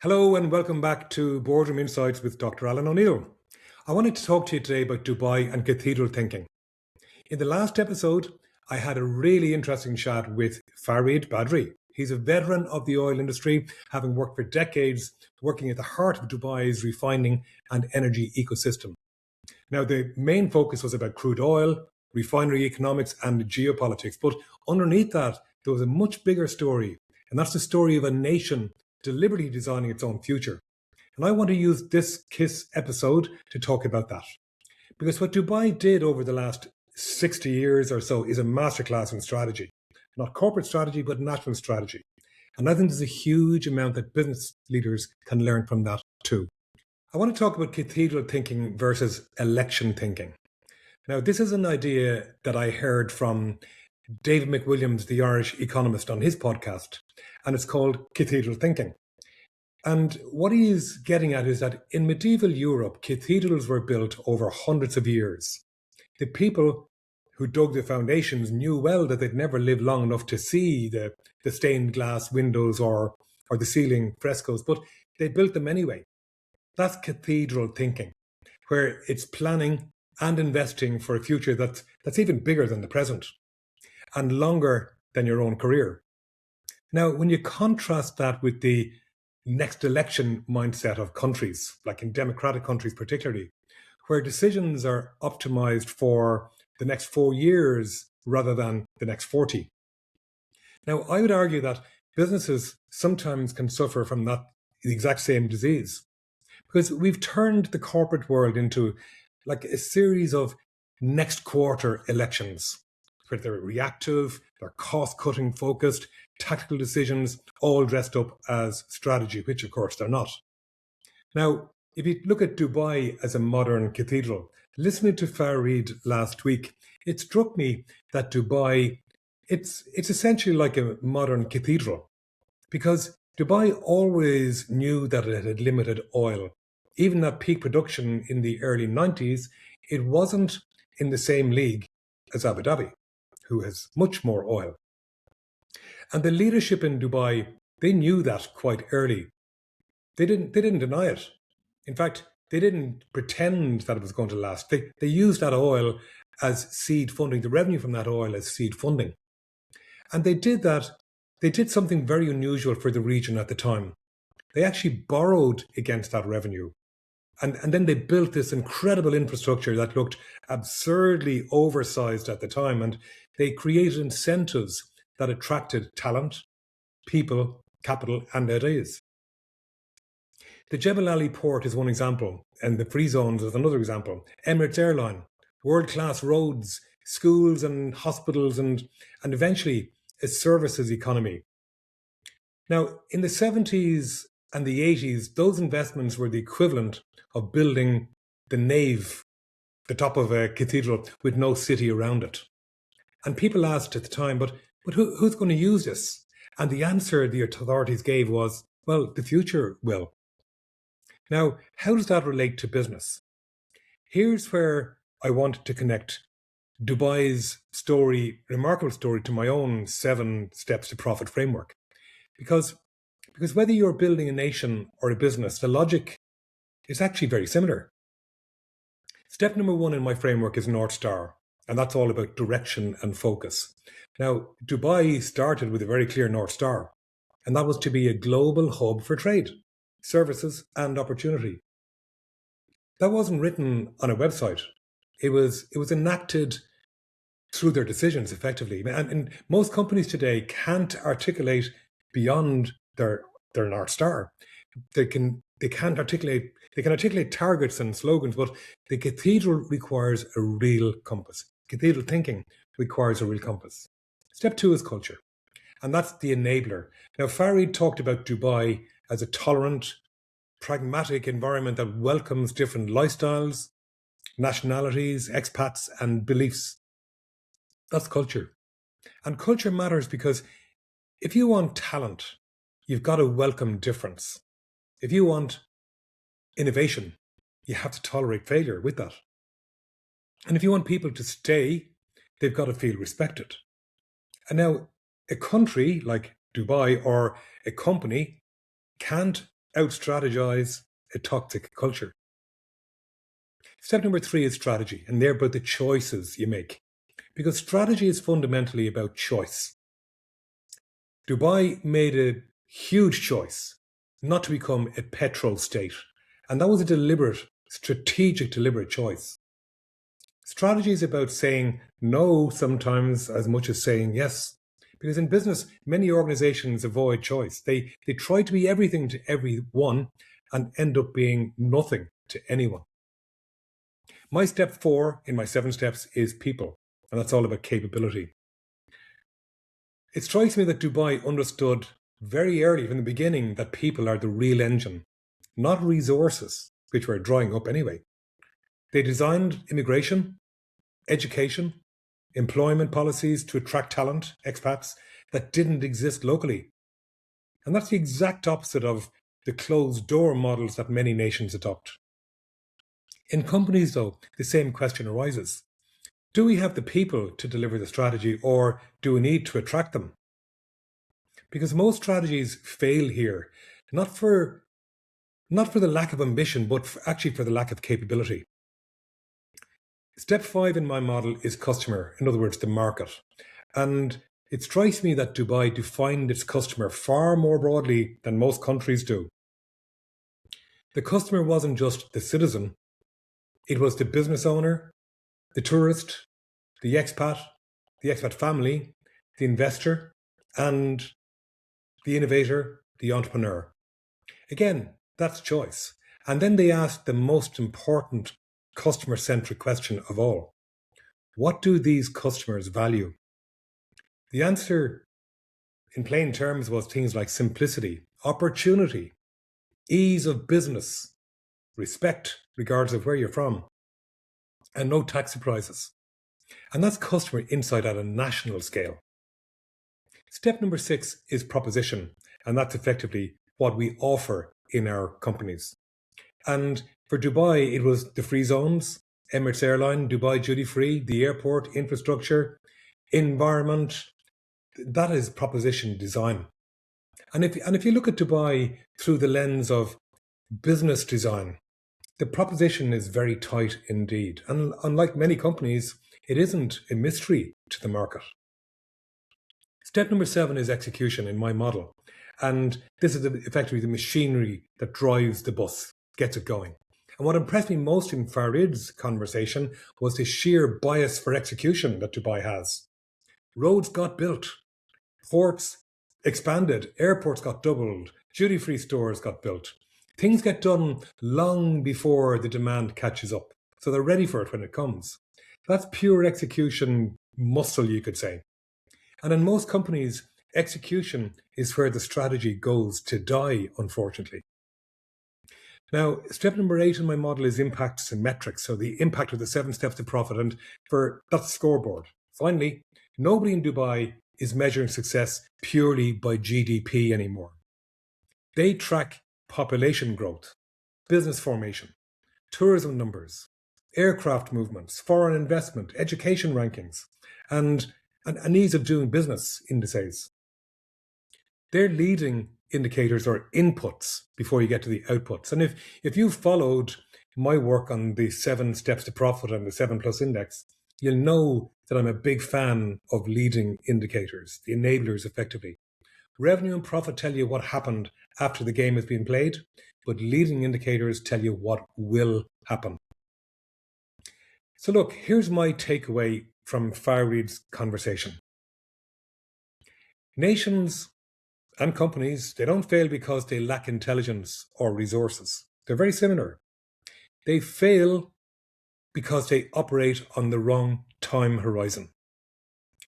Hello and welcome back to Boardroom Insights with Dr. Alan O'Neill. I wanted to talk to you today about Dubai and cathedral thinking. In the last episode, I had a really interesting chat with Farid Badri. He's a veteran of the oil industry, having worked for decades working at the heart of Dubai's refining and energy ecosystem. Now, the main focus was about crude oil, refinery economics, and geopolitics. But underneath that, there was a much bigger story, and that's the story of a nation deliberately designing its own future. And I want to use this KISS episode to talk about that. Because what Dubai did over the last 60 years or so is a masterclass in strategy. Not corporate strategy, but national strategy. And I think there's a huge amount that business leaders can learn from that too. I want to talk about cathedral thinking versus election thinking. Now, this is an idea that I heard from David McWilliams, the Irish economist, on his podcast, and it's called Cathedral Thinking. And what he is getting at is that in medieval Europe, cathedrals were built over hundreds of years. The people who dug the foundations knew well that they'd never live long enough to see the stained glass windows or the ceiling frescoes, but they built them anyway. That's cathedral thinking, where it's planning and investing for a future that's even bigger than the present and longer than your own career. Now, when you contrast that with the next election mindset of countries, like in democratic countries particularly, where decisions are optimized for the next 4 years rather than the next 40. Now, I would argue that businesses sometimes can suffer from the exact same disease, because we've turned the corporate world into like a series of next quarter elections, where they're reactive, they're cost-cutting focused, tactical decisions, all dressed up as strategy, which of course they're not. Now, if you look at Dubai as a modern cathedral, listening to Farid last week, it struck me that Dubai, it's essentially like a modern cathedral, because Dubai always knew that it had limited oil. Even at peak production in the early 90s, it wasn't in the same league as Abu Dhabi, who has much more oil. And the leadership in Dubai, they knew that quite early. They didn't deny it. In fact, they didn't pretend that it was going to last. They used that oil as seed funding, the revenue from that oil as seed funding. And they did that. They did something very unusual for the region at the time. They actually borrowed against that revenue. And then they built this incredible infrastructure that looked absurdly oversized at the time. And they created incentives that attracted talent, people, capital, and ideas. The Jebel Ali port is one example, and the free zones is another example. Emirates airline, world-class roads, schools and hospitals, and eventually a services economy. Now, in the 70s and the 80s, those investments were the equivalent of building the nave, the top of a cathedral with no city around it. And people asked at the time, but who's going to use this? And the answer the authorities gave was, well, the future will. Now, how does that relate to business? Here's where I want to connect Dubai's story, remarkable story, to my own 7 steps to profit framework. Because whether you're building a nation or a business, the logic is actually very similar. Step number 1 in my framework is North Star, and that's all about direction and focus. Now, Dubai started with a very clear North Star, and that was to be a global hub for trade, services, and opportunity. That wasn't written on a website. It was enacted through their decisions, effectively. And most companies today can't articulate beyond their North Star. They can articulate targets and slogans, but the cathedral requires a real compass. Cathedral thinking requires a real compass. Step 2 is culture, and that's the enabler. Now, Farid talked about Dubai as a tolerant, pragmatic environment that welcomes different lifestyles, nationalities, expats, and beliefs. That's culture. And culture matters because if you want talent, you've got to welcome difference. If you want innovation, you have to tolerate failure with that. And if you want people to stay, they've got to feel respected. And now, a country like Dubai or a company can't out-strategize a toxic culture. Step number 3 is strategy, and they're about the choices you make. Because strategy is fundamentally about choice. Dubai made a huge choice not to become a petrol state. And that was a deliberate, strategic, deliberate choice. Strategy is about saying no sometimes as much as saying yes. Because in business, many organizations avoid choice. They try to be everything to everyone and end up being nothing to anyone. My step 4 in my 7 steps is people, and that's all about capability. It strikes me that Dubai understood very early from the beginning that people are the real engine, not resources, which were drying up anyway. They designed immigration, education, employment policies to attract talent, expats, that didn't exist locally. And that's the exact opposite of the closed door models that many nations adopt. In companies, though, the same question arises. Do we have the people to deliver the strategy, or do we need to attract them? Because most strategies fail here, not for the lack of ambition, but actually for the lack of capability. Step 5 in my model is customer, in other words, the market. And it strikes me that Dubai defined its customer far more broadly than most countries do. The customer wasn't just the citizen, it was the business owner, the tourist, the expat family, the investor, and the innovator, the entrepreneur. Again, that's choice. And then they asked the most important customer-centric question of all. What do these customers value? The answer, in plain terms, was things like simplicity, opportunity, ease of business, respect, regardless of where you're from, and no tax surprises. And that's customer insight at a national scale. Step number 6 is proposition, and that's effectively what we offer in our companies. And for Dubai, it was the free zones, Emirates airline, Dubai duty free, the airport, infrastructure, environment. That is proposition design. And if you look at Dubai through the lens of business design, the proposition is very tight indeed. And unlike many companies, it isn't a mystery to the market. Step number 7 is execution in my model. And this is effectively the machinery that drives the bus, gets it going. And what impressed me most in Farid's conversation was the sheer bias for execution that Dubai has. Roads got built, ports expanded, airports got doubled, duty-free stores got built. Things get done long before the demand catches up. So they're ready for it when it comes. That's pure execution muscle, you could say. And in most companies, execution is where the strategy goes to die, unfortunately. Now, step number 8 in my model is impacts and metrics. So the impact of the 7 steps to profit, and for that's scoreboard. Finally, nobody in Dubai is measuring success purely by GDP anymore. They track population growth, business formation, tourism numbers, aircraft movements, foreign investment, education rankings, and ease of doing business indices. They're leading indicators or inputs before you get to the outputs. And if you've followed my work on the 7 steps to profit and the 7+ index, you'll know that I'm a big fan of leading indicators, the enablers effectively. Revenue and profit tell you what happened after the game has been played, but leading indicators tell you what will happen. So look, here's my takeaway from Farid's conversation. Nations and companies, they don't fail because they lack intelligence or resources. They're very similar. They fail because they operate on the wrong time horizon.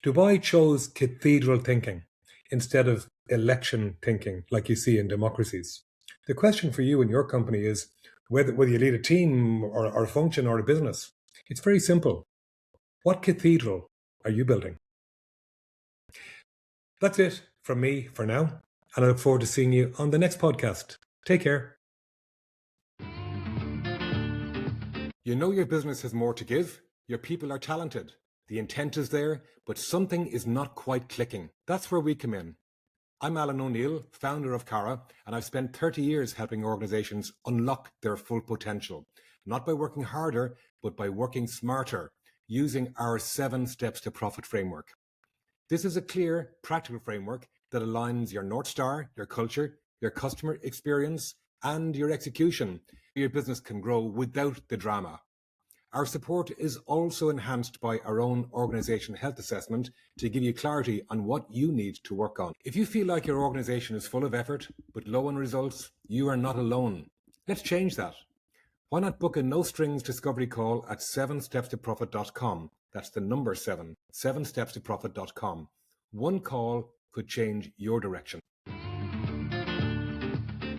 Dubai chose cathedral thinking instead of election thinking like you see in democracies. The question for you and your company is whether you lead a team or a function or a business. It's very simple. What cathedral are you building? That's it from me for now, and I look forward to seeing you on the next podcast. Take care. You know your business has more to give. Your people are talented. The intent is there, but something is not quite clicking. That's where we come in. I'm Alan O'Neill, founder of Cara, and I've spent 30 years helping organizations unlock their full potential, not by working harder, but by working smarter, using our 7 Steps to Profit framework. This is a clear, practical framework that aligns your North Star, your culture, your customer experience, and your execution. Your business can grow without the drama. Our support is also enhanced by our own organization health assessment to give you clarity on what you need to work on. If you feel like your organization is full of effort but low on results, you are not alone. Let's change that. Why not book a no-strings discovery call at 7stepstoprofit.com? That's the number 7, 7stepstoprofit.com. One call could change your direction.